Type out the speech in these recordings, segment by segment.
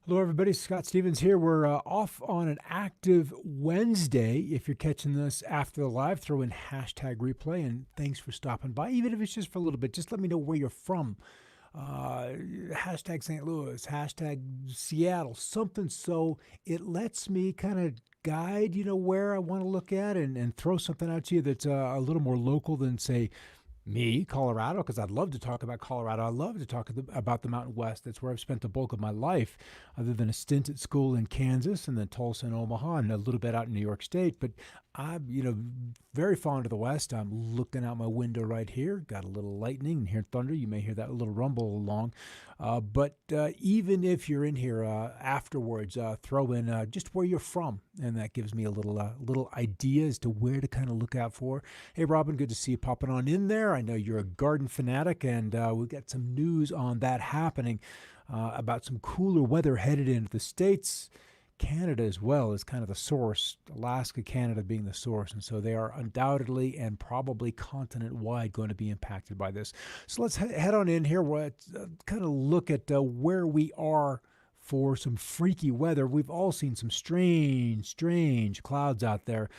Hello, everybody. Scott Stevens here. We're off on an active Wednesday. If you're catching this after the live, throw in hashtag replay and thanks for stopping by. Even if it's just for a little bit, just let me know where you're from. Hashtag St. Louis, hashtag Seattle, something so it lets me kind of guide, where I want to look at and throw something out to you that's a little more local than, say, me, Colorado, because I'd love to talk about Colorado. I love to talk about the Mountain West. That's where I've spent the bulk of my life, other than a stint at school in Kansas and then Tulsa and Omaha and a little bit out in New York State. But I'm, very fond of the West. I'm looking out my window right here. Got a little lightning and hear thunder. You may hear that little rumble along. But even if you're in here afterwards, throw in just where you're from, and that gives me a little idea as to where to kind of look out for. Hey, Robin, good to see you popping on in there. I know you're a garden fanatic, and we've got some news on that happening about some cooler weather headed into the States. Canada as well is kind of the source, Alaska, Canada being the source. And so they are undoubtedly and probably continent-wide going to be impacted by this. So let's head on in here. We'll kind of look at where we are for some freaky weather. We've all seen some strange clouds out there.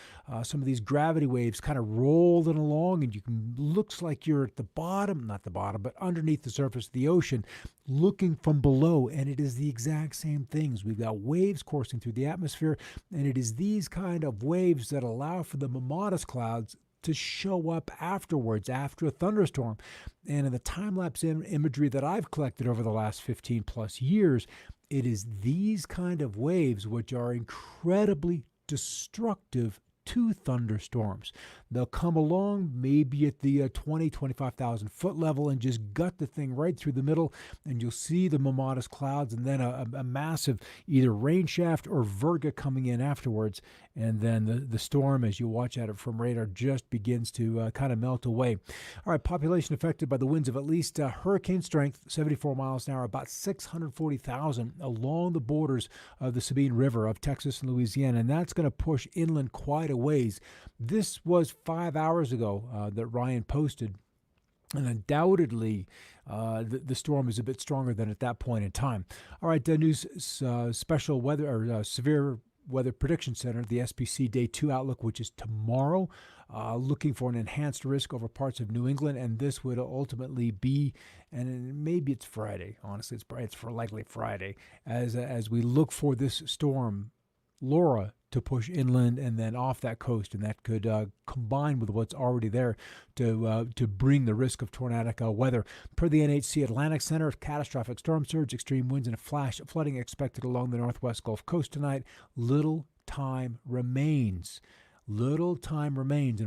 Some of these gravity waves kind of rolling along, and looks like you're at the bottom, not the bottom, but underneath the surface of the ocean, looking from below, and it is the exact same things. We've got waves coursing through the atmosphere, and it is these kind of waves that allow for the Mamadas clouds to show up afterwards, after a thunderstorm. And in the time-lapse imagery that I've collected over the last 15 plus years, it is these kind of waves which are incredibly destructive to thunderstorms. They'll come along maybe at the 25,000 foot level and just gut the thing right through the middle, and you'll see the Mamadas clouds and then a massive either rain shaft or virga coming in afterwards. And then the storm, as you watch at it from radar, just begins to kind of melt away. All right, population affected by the winds of at least hurricane strength, 74 miles an hour, about 640,000 along the borders of the Sabine River of Texas and Louisiana, and that's going to push inland quite a ways. This was 5 hours ago that Ryan posted, and undoubtedly the storm is a bit stronger than at that point in time. All right, the news special weather or severe Weather Prediction Center, the SPC Day 2 outlook, which is tomorrow, looking for an enhanced risk over parts of New England, and this would ultimately be, and maybe it's Friday, honestly, it's for likely Friday, as we look for this storm, Laura, to push inland and then off that coast, and that could combine with what's already there to bring the risk of tornadic weather. Per the NHC Atlantic Center, catastrophic storm surge, extreme winds, and a flash flooding expected along the northwest Gulf Coast tonight. Little time remains, and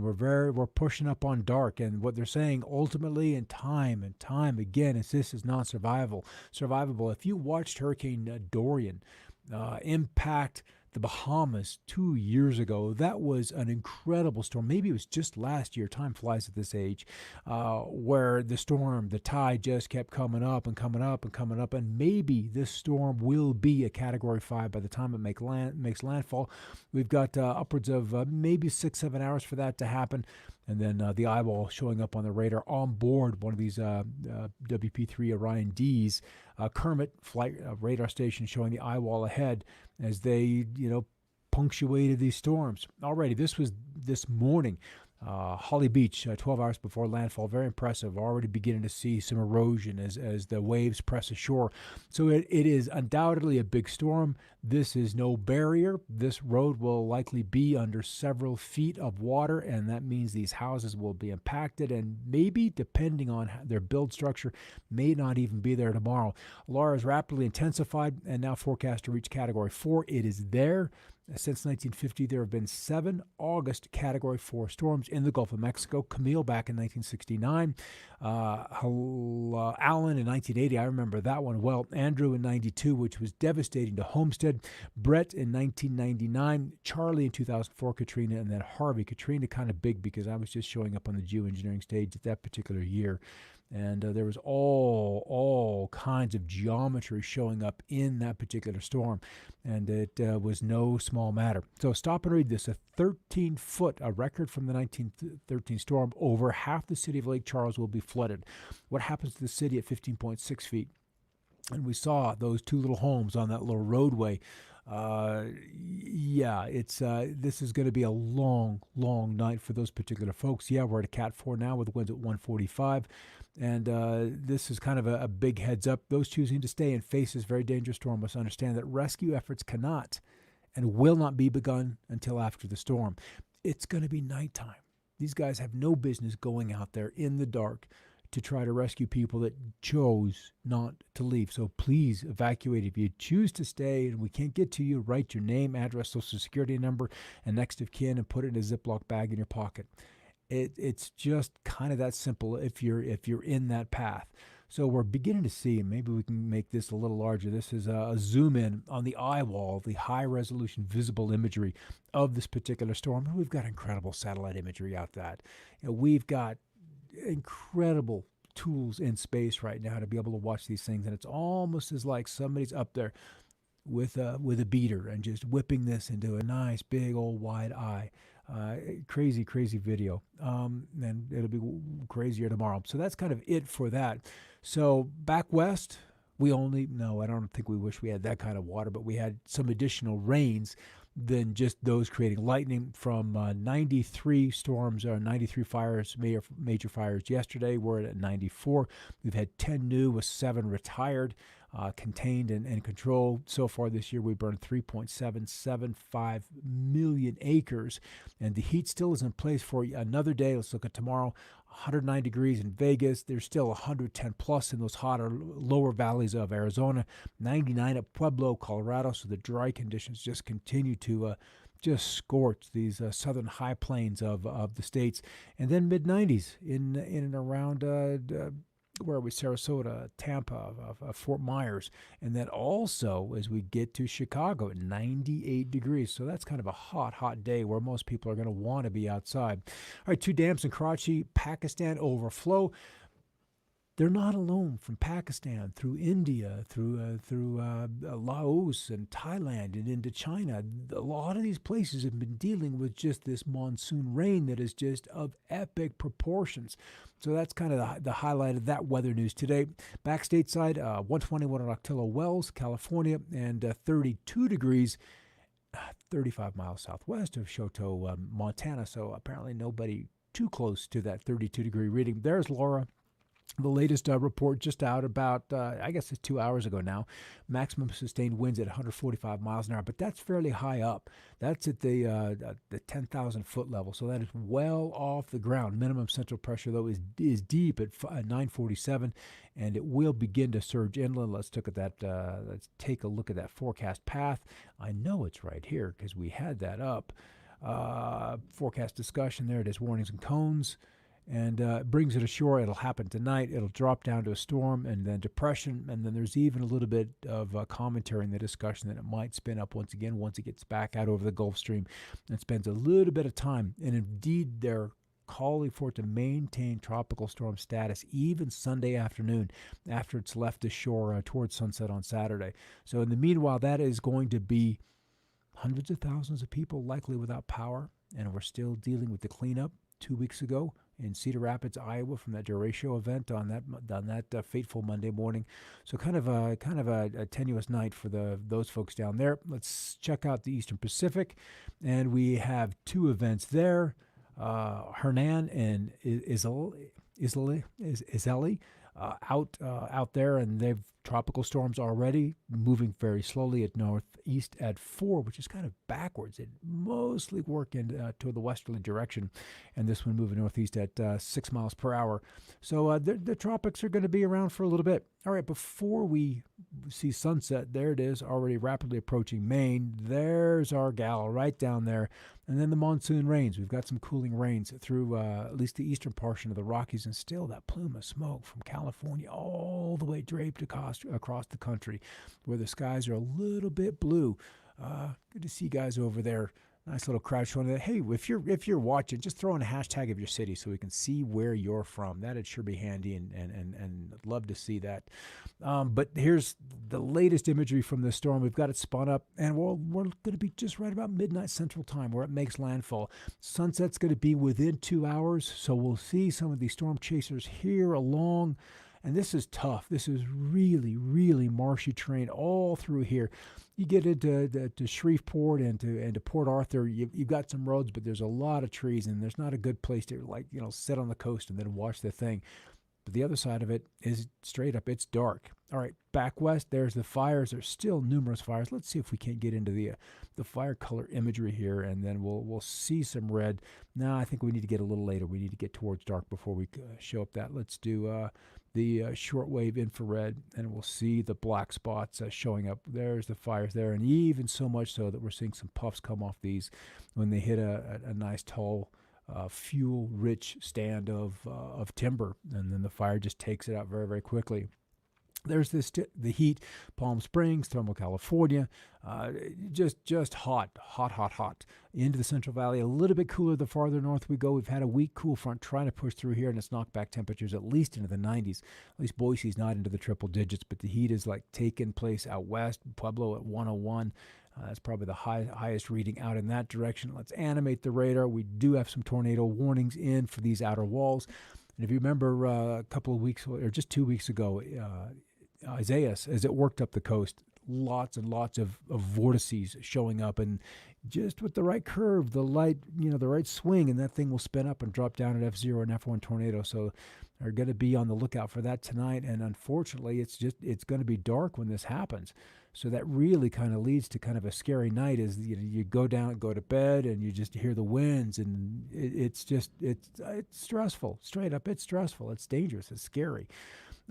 we're pushing up on dark. And what they're saying ultimately, and time again, is this is survivable. If you watched Hurricane Dorian impact the Bahamas 2 years ago, that was an incredible storm. Maybe it was just last year, time flies at this age, where the tide just kept coming up, and maybe this storm will be a Category 5 by the time it makes landfall. We've got upwards of maybe 6-7 hours for that to happen. And then the eyeball showing up on the radar on board one of these WP3 Orion Ds, Kermit flight radar station showing the eyewall ahead as they, punctuated these storms. Already, this was this morning. Holly Beach, 12 hours before landfall. Very impressive. Already beginning to see some erosion as the waves press ashore. So it is undoubtedly a big storm. This is no barrier. This road will likely be under several feet of water, and that means these houses will be impacted and maybe, depending on their build structure, may not even be there tomorrow. Laura is rapidly intensified and now forecast to reach Category 4. It is there. Since 1950, there have been 7 August Category 4 storms in the Gulf of Mexico. Camille back in 1969. Allen in 1980, I remember that one well. Andrew in 92, which was devastating to Homestead. Brett in 1999. Charlie in 2004, Katrina, and then Harvey. Katrina kind of big because I was just showing up on the geoengineering stage at that particular year. And there was all kinds of geometry showing up in that particular storm, and it was no small matter. So stop and read this. A 13-foot, a record from the 1913 storm. Over half the city of Lake Charles will be flooded. What happens to the city at 15.6 feet? and we saw those two little homes on that little roadway. Yeah, it's this is going to be a long, long night for those particular folks. Yeah, we're at a Cat 4 now with winds at 145, and this is kind of a big heads up. Those choosing to stay and face this very dangerous storm must understand that rescue efforts cannot and will not be begun until after the storm. It's going to be nighttime. These guys have no business going out there in the dark to try to rescue people that chose not to leave. So please evacuate. If you choose to stay and we can't get to you, write your name, address, social security number, and next of kin, and put it in a Ziploc bag in your pocket. It's just kind of that simple if you're in that path. So we're beginning to see, and maybe we can make this a little larger. This is a zoom in on the eye wall, the high resolution visible imagery of this particular storm. And we've got incredible satellite imagery out that. We've got incredible tools in space right now to be able to watch these things, and it's almost as like somebody's up there with a beater and just whipping this into a nice big old wide eye. Crazy video, and it'll be crazier tomorrow. So that's kind of it for that. So back west, I don't think we wish we had that kind of water, but we had some additional rains than just those creating lightning from 93 storms or 93 fires, major fires yesterday. We're at 94. We've had 10 new with 7 retired, contained and controlled. So far this year, we burned 3.775 million acres, and the heat still is in place for another day. Let's look at tomorrow. 109 degrees in Vegas. There's still 110 plus in those hotter lower valleys of Arizona. 99 at Pueblo, Colorado. So the dry conditions just continue to just scorch these southern high plains of the states. And then mid 90s in and around where are we? Sarasota, Tampa, Fort Myers, and then also as we get to Chicago at 98 degrees. So that's kind of a hot day where most people are going to want to be outside. All right, 2 dams in Karachi, Pakistan overflow. They're not alone. From Pakistan through India, through Laos and Thailand and into China. A lot of these places have been dealing with just this monsoon rain that is just of epic proportions. So that's kind of the highlight of that weather news today. Back stateside, 121 at Octillo Wells, California, and 32 degrees, 35 miles southwest of Choteau, Montana. So apparently nobody too close to that 32-degree reading. There's Laura. The latest report just out about, I guess it's 2 hours ago now, maximum sustained winds at 145 miles an hour, but that's fairly high up. That's at the 10,000 foot level, so that is well off the ground. Minimum central pressure, though, is deep at 947, and it will begin to surge inland. Let's take a look at that forecast path. I know it's right here because we had that up. Forecast discussion, there it is, warnings and cones. And brings it ashore. It'll happen tonight. It'll drop down to a storm and then depression. And then there's even a little bit of commentary in the discussion that it might spin up once again once it gets back out over the Gulf Stream and spends a little bit of time. And indeed, they're calling for it to maintain tropical storm status even Sunday afternoon after it's left the shore towards sunset on Saturday. So in the meanwhile, that is going to be hundreds of thousands of people likely without power. And we're still dealing with the cleanup 2 weeks ago in Cedar Rapids, Iowa, from that Duratio event on that fateful Monday morning. So kind of a tenuous night for those folks down there. Let's check out the Eastern Pacific, and we have 2 events there. Hernan and Iseli out there, and they've tropical storms already moving very slowly at northeast at 4, which is kind of backwards. It mostly work into to the westerly direction, and this one moving northeast at 6 miles per hour. So the tropics are going to be around for a little bit. All right, before we see sunset, there it is, already rapidly approaching Maine. There's our gal right down there. And then the monsoon rains. We've got some cooling rains through at least the eastern portion of the Rockies, and still that plume of smoke from California all the way draped across the country, where the skies are a little bit blue. Good to see you guys over there. Nice little crowd showing that. Hey, if you're watching, just throw in a hashtag of your city so we can see where you're from. That'd sure be handy, and I'd love to see that. But here's the latest imagery from this storm. We've got it spun up, and we're going to be just right about midnight Central Time where it makes landfall. Sunset's going to be within 2 hours, so we'll see some of these storm chasers here along And this is tough. This is really, really marshy terrain all through here. You get into to Shreveport and to Port Arthur, you've got some roads, but there's a lot of trees, and there's not a good place to, like, sit on the coast and then watch the thing. But the other side of it is straight up, it's dark. All right, back west, there's the fires. There's still numerous fires. Let's see if we can't get into the fire color imagery here, and then we'll see some red. Now, I think we need to get a little later. We need to get towards dark before we show up that. Let's do the shortwave infrared, and we'll see the black spots showing up. There's the fires there, and even so much so that we're seeing some puffs come off these when they hit a nice tall fuel-rich stand of timber, and then the fire just takes it out very, very quickly. There's the heat, Palm Springs, Thermal, California, just hot into the Central Valley. A little bit cooler the farther north we go. We've had a weak cool front trying to push through here, and it's knocked back temperatures at least into the 90s. At least Boise's not into the triple digits, but the heat is like taking place out west. Pueblo at 101. That's probably the highest reading out in that direction. Let's animate the radar. We do have some tornado warnings in for these outer walls. And if you remember a couple of weeks, or just 2 weeks ago, Isaias, as it worked up the coast, lots and lots of vortices showing up, and just with the right curve, the right swing, and that thing will spin up and drop down at F0 and F1 tornado. So are going to be on the lookout for that tonight. And unfortunately, it's going to be dark when this happens. So that really kind of leads to kind of a scary night. Is you go to bed, and you just hear the winds, and it's stressful. Straight up, it's stressful. It's dangerous. It's scary.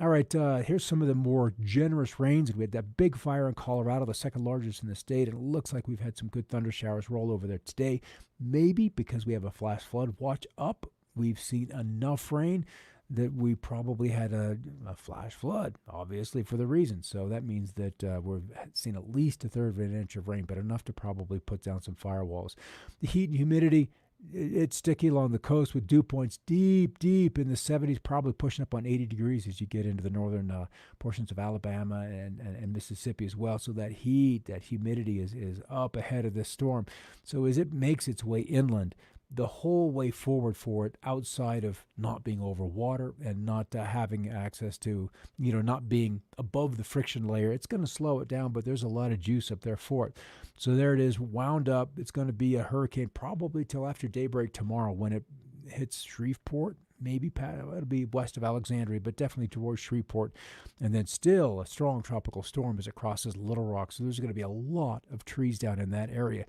All right, here's some of the more generous rains. We had that big fire in Colorado, the second largest in the state, and it looks like we've had some good thunder showers roll over there today. Maybe because we have a flash flood watch up, we've seen enough rain that we probably had a flash flood, obviously, for the reason. So that means that we've seen at least a third of an inch of rain, but enough to probably put down some firewalls. The heat and humidity, it's sticky along the coast with dew points deep in the 70s, probably pushing up on 80 degrees as you get into the northern portions of Alabama and Mississippi as well. So that heat, that humidity is up ahead of this storm. So as it makes its way inland, the whole way forward for it, outside of not being over water and not having access to, not being above the friction layer, it's going to slow it down, but there's a lot of juice up there for it. So there it is, wound up. It's going to be a hurricane probably till after daybreak tomorrow when it hits Shreveport. Maybe it'll be west of Alexandria, but definitely towards Shreveport. And then still a strong tropical storm as it crosses Little Rock. So there's going to be a lot of trees down in that area.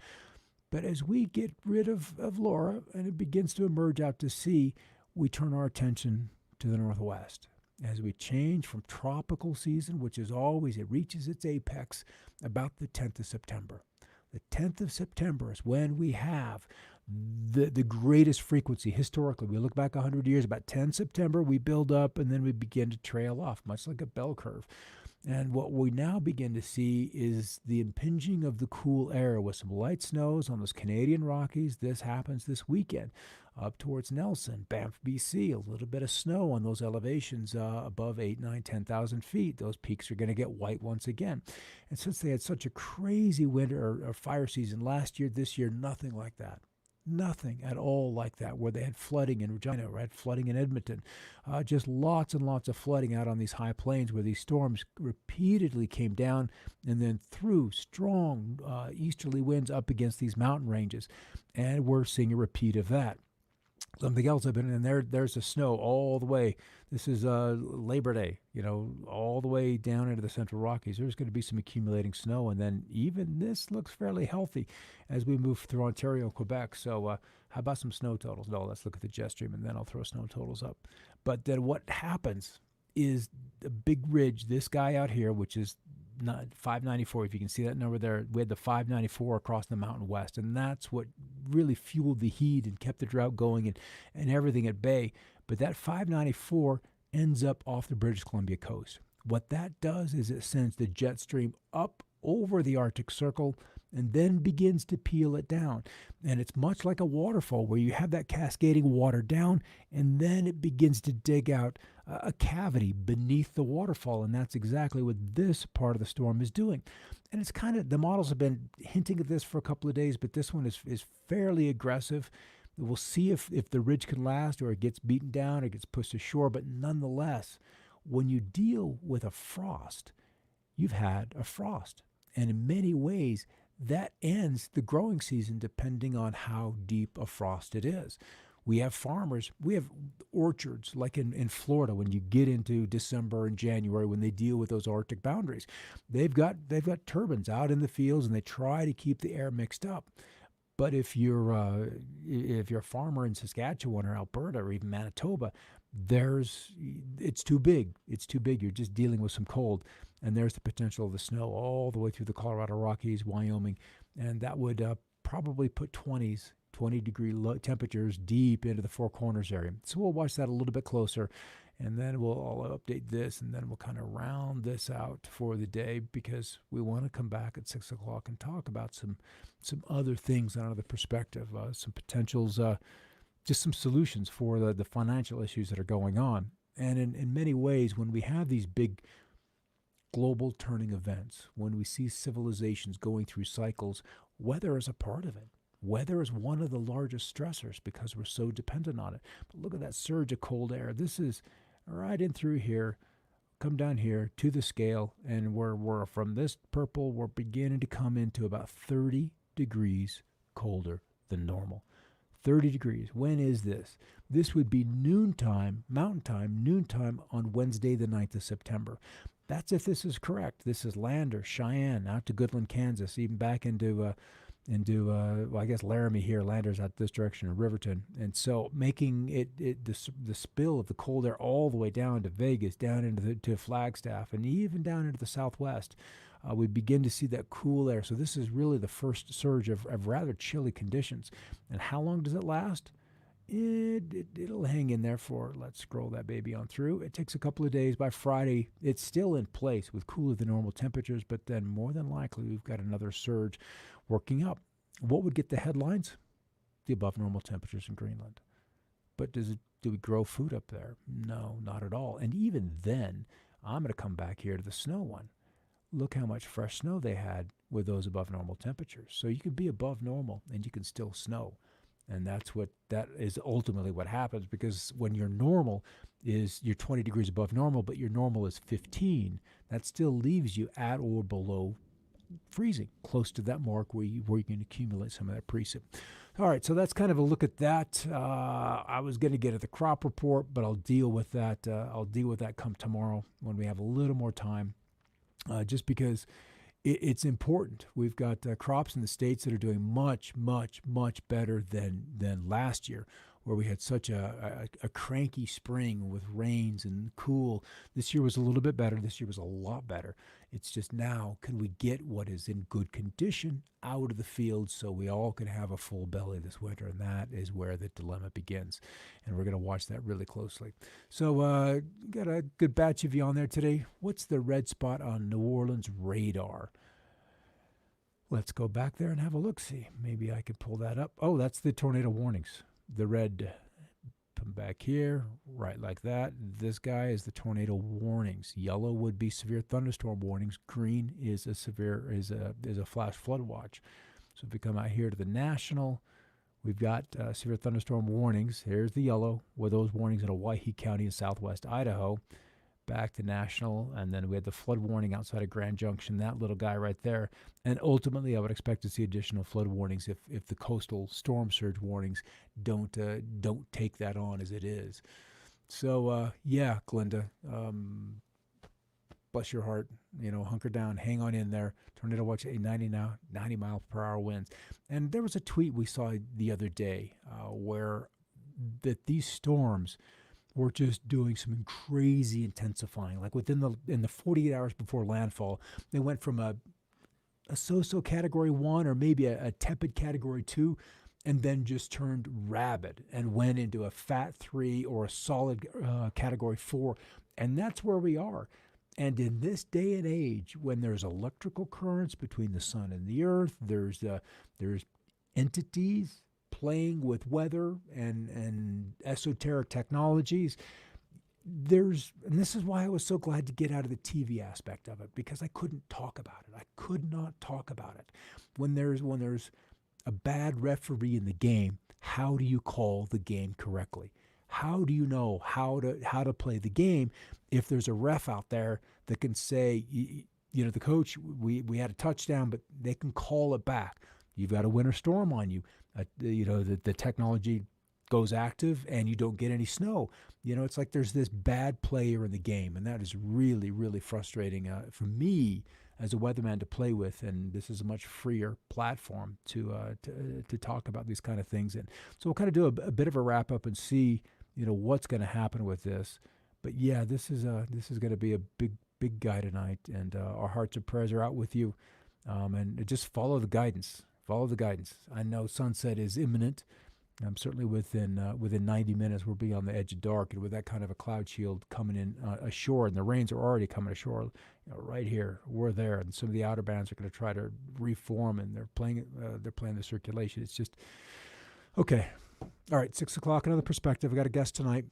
But as we get rid of Laura and it begins to emerge out to sea, we turn our attention to the northwest. As we change from tropical season, which is always, it reaches its apex about the 10th of September. The 10th of September is when we have the greatest frequency historically. We look back 100 years, about 10 September, we build up, and then we begin to trail off, much like a bell curve. And what we now begin to see is the impinging of the cool air with some light snows on those Canadian Rockies. This happens this weekend up towards Nelson, Banff, BC. A little bit of snow on those elevations above 8, 9, 10,000 feet. Those peaks are going to get white once again. And since they had such a crazy winter or fire season last year, this year, nothing like that. Nothing at all like that, where they had flooding in Regina, right? Flooding in Edmonton. Just lots and lots of flooding out on these high plains where these storms repeatedly came down and then threw strong easterly winds up against these mountain ranges. And we're seeing a repeat of that. Something else I've been in there's the snow all the way. This is Labor Day, all the way down into the Central Rockies. There's going to be some accumulating snow, and then even this looks fairly healthy as we move through Ontario and Quebec. So how about some snow totals? No, let's look at the jet stream, and then I'll throw snow totals up. But then what happens is the big ridge, this guy out here, which is 594, if you can see that number there, we had the 594 across the Mountain West, and that's what really fueled the heat and kept the drought going and everything at bay. But that 594 ends up off the British Columbia coast. What that does is it sends the jet stream up over the Arctic Circle and then begins to peel it down. And it's much like a waterfall where you have that cascading water down, and then it begins to dig out a cavity beneath the waterfall, and that's exactly what this part of the storm is doing. And it's kind of, the models have been hinting at this for a couple of days, but this one is fairly aggressive. We'll see if the ridge can last, or it gets beaten down or gets pushed ashore, but nonetheless, When you deal with a frost, you've had a frost. And in many ways, that ends the growing season depending on how deep a frost it is. We have farmers, we have orchards like in Florida when you get into December and January when they deal with those Arctic boundaries. They've got turbines out in the fields and they try to keep the air mixed up. But if you're a farmer in Saskatchewan or Alberta or even Manitoba, there's it's too big. It's too big. You're just dealing with some cold, and there's the potential of the snow all the way through the Colorado Rockies, Wyoming, and that would probably put 20-degree temperatures deep into the Four Corners area. So we'll watch that a little bit closer, and then I'll update this, and then we'll kind of round this out for the day because we want to come back at 6 o'clock and talk about some other things out of the perspective, some potentials, just some solutions for the financial issues that are going on. And in many ways, when we have these big global turning events, when we see civilizations going through cycles, weather is a part of it. Weather is one of the largest stressors because we're so dependent on it. But look at that surge of cold air. This is right in through here, come down here to the scale, and we're from this purple, we're beginning to come into about 30 degrees colder than normal. 30 degrees. When is this? This would be noontime, mountain time, noontime on Wednesday, the 9th of September. That's if this is correct. This is Lander, Cheyenne, out to Goodland, Kansas, even back into well, I guess Laramie here. Lander's out this direction, or Riverton. And so making the spill of the cold air all the way down to Vegas, down into to Flagstaff, and even down into the Southwest. We begin to see that cool air. So this is really the first surge of rather chilly conditions. And how long does it last? It'll hang in there for, let's scroll that baby on through. It takes a couple of days. By Friday, it's still in place with cooler than normal temperatures, but then more than likely we've got another surge working up. What would get the headlines? The above normal temperatures in Greenland. But do we grow food up there? No, not at all. And even then, I'm going to come back here to the snow one. Look how much fresh snow they had with those above normal temperatures. So you can be above normal and you can still snow. And that is ultimately what happens, because when your normal is you're 20 degrees above normal, but your normal is 15, that still leaves you at or below freezing, close to that mark where you can accumulate some of that precip. All right, so that's kind of a look at that. I was going to get at the crop report, but I'll deal with that. I'll deal with that come tomorrow when we have a little more time. Just because it's important. We've got crops in the states that are doing much, much, much better than last year, where we had such a cranky spring with rains and cool. This year was a little bit better. This year was a lot better. It's just now, can we get what is in good condition out of the field so we all can have a full belly this winter? And that is where the dilemma begins. And we're going to watch that really closely. So got a good batch of you on there today. What's the red spot on New Orleans radar? Let's go back there and have a look-see. Maybe I can pull that up. Oh, that's the tornado warnings. The red, come back here, right like that. This guy is the tornado warnings. Yellow would be severe thunderstorm warnings. Green is a flash flood watch. So if we come out here to the national, we've got severe thunderstorm warnings. Here's the yellow with those warnings in Owyhee County in southwest Idaho. Back to national, and then we had the flood warning outside of Grand Junction, that little guy right there. And ultimately, I would expect to see additional flood warnings if the coastal storm surge warnings don't take that on as it is. So, yeah, Glenda, bless your heart, hunker down, hang on in there. Tornado watch at 90 mile per hour winds. And there was a tweet we saw the other day where that these storms were just doing some crazy intensifying. Like in the 48 hours before landfall, they went from a so-so category 1 or maybe a tepid category 2, and then just turned rabid and went into a fat 3 or a solid category 4. And that's where we are. And in this day and age, when there's electrical currents between the sun and the earth, there's entities playing with weather and esoteric technologies. And this is why I was so glad to get out of the TV aspect of it, because I couldn't talk about it. I could not talk about it. When there's a bad referee in the game, how do you call the game correctly? How do you know how to play the game if there's a ref out there that can say, the coach, we had a touchdown, but they can call it back. You've got a winter storm on you. The technology goes active and you don't get any snow. It's like there's this bad player in the game, and that is really, really frustrating for me as a weatherman to play with. And this is a much freer platform to talk about these kind of things. And so we'll kind of do a bit of a wrap up and see what's going to happen with this. But yeah, this is going to be a big guy tonight, and our hearts and prayers are out with you. And just follow the guidance. Follow the guidance. I know sunset is imminent. Certainly within 90 minutes, we'll be on the edge of dark, and with that kind of a cloud shield coming in ashore, and the rains are already coming ashore. Right here, we're there, and some of the outer bands are going to try to reform, and they're playing the circulation. It's just okay. All right, 6 o'clock. Another perspective. I got a guest tonight,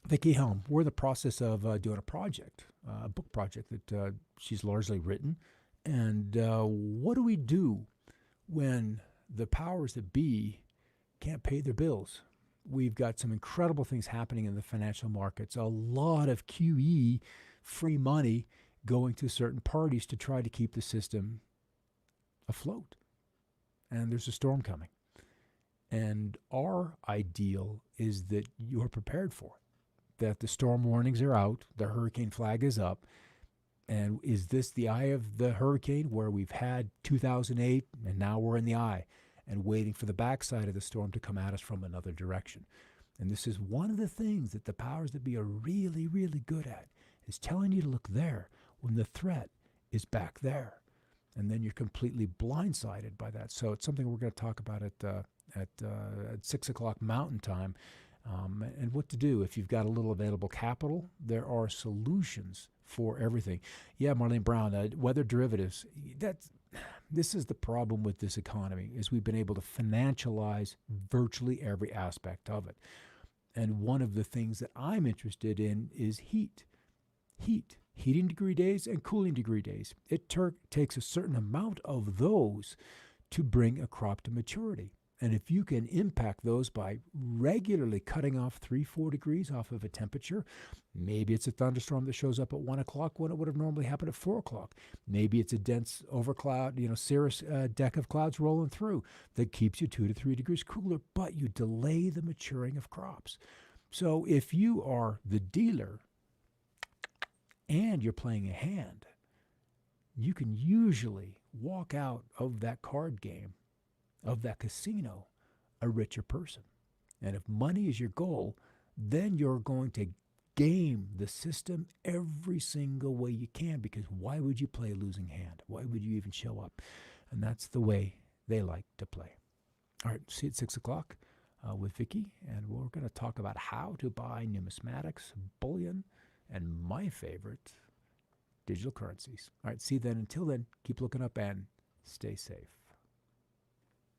Vicki Helm. We're in the process of doing a project, a book project that she's largely written. And what do we do when the powers that be can't pay their bills? We've got some incredible things happening in the financial markets. A lot of QE, free money, going to certain parties to try to keep the system afloat. And there's a storm coming. And our ideal is that you're prepared for it, that the storm warnings are out, the hurricane flag is up. And is this the eye of the hurricane where we've had 2008 and now we're in the eye and waiting for the backside of the storm to come at us from another direction? And this is one of the things that the powers that be are really, really good at, is telling you to look there when the threat is back there. And then you're completely blindsided by that. So it's something we're going to talk about at 6 o'clock Mountain Time. And what to do if you've got a little available capital. There are solutions for everything. Yeah, Marlene Brown, weather derivatives. This is the problem with this economy, is we've been able to financialize virtually every aspect of it. And one of the things that I'm interested in is heat. Heating degree days and cooling degree days. It takes a certain amount of those to bring a crop to maturity. And if you can impact those by regularly cutting off 3-4 degrees off of a temperature, maybe it's a thunderstorm that shows up at 1 o'clock when it would have normally happened at 4 o'clock. Maybe it's a dense overcloud, cirrus deck of clouds rolling through that keeps you 2 to 3 degrees cooler, but you delay the maturing of crops. So if you are the dealer and you're playing a hand, you can usually walk out of that card game, of that casino, a richer person. And if money is your goal, then you're going to game the system every single way you can, because why would you play a losing hand? Why would you even show up? And that's the way they like to play. All right, see you at 6 o'clock with Vicki, and we're going to talk about how to buy numismatics, bullion, and my favorite, digital currencies. All right, see you then. Until then, keep looking up and stay safe.